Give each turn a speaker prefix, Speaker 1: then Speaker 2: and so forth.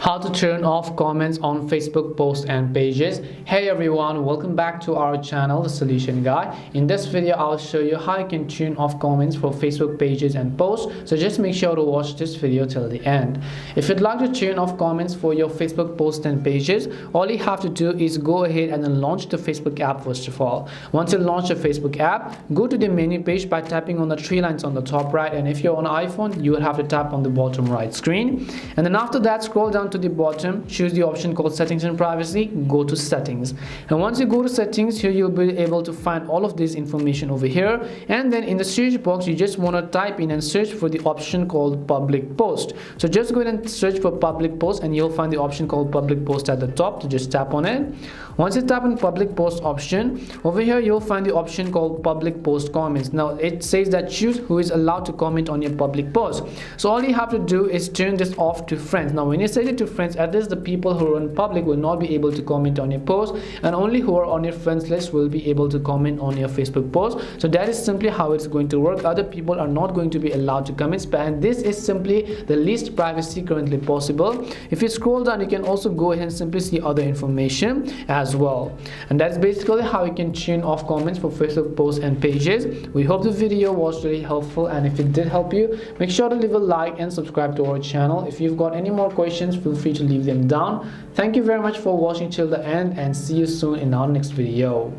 Speaker 1: How to turn off comments on Facebook posts and pages. Hey everyone, welcome back to our channel, The Solution Guy. In this video I'll show you how you can turn off comments for Facebook pages and posts, so just make sure to watch this video till the end. If you'd like to turn off comments for your Facebook posts and pages, all you have to do is go ahead and then launch the Facebook app first of all. Once you launch the Facebook app, go to the menu page by tapping on the three lines on the top right, and if you're on iPhone you will have to tap on the bottom right screen, and then after that scroll down to the bottom, choose the option called settings and privacy, go to settings, and once you go to settings, here you'll be able to find all of this information over here, and then in the search box you just want to type in and search for the option called public post. So just go ahead and search for public post and you'll find the option called public post at the top, so just tap on it. Once you tap on public post option, over here you'll find the option called public post comments. Now it says that choose who is allowed to comment on your public post, so all you have to do is turn this off to friends. Now when you set it to friends, at least the people who are in public will not be able to comment on your post, and only who are on your friends list will be able to comment on your Facebook post. So that is simply how it's going to work. Other people are not going to be allowed to comment, and this is simply the least privacy currently possible. If you scroll down, you can also go ahead and simply see other information as well, and that's basically how you can turn off comments for Facebook posts and pages. We hope the video was really helpful, and if it did help you, make sure to leave a like and subscribe to our channel. If you've got any more questions, feel free to leave them down. Thank you very much for watching till the end, and see you soon in our next video.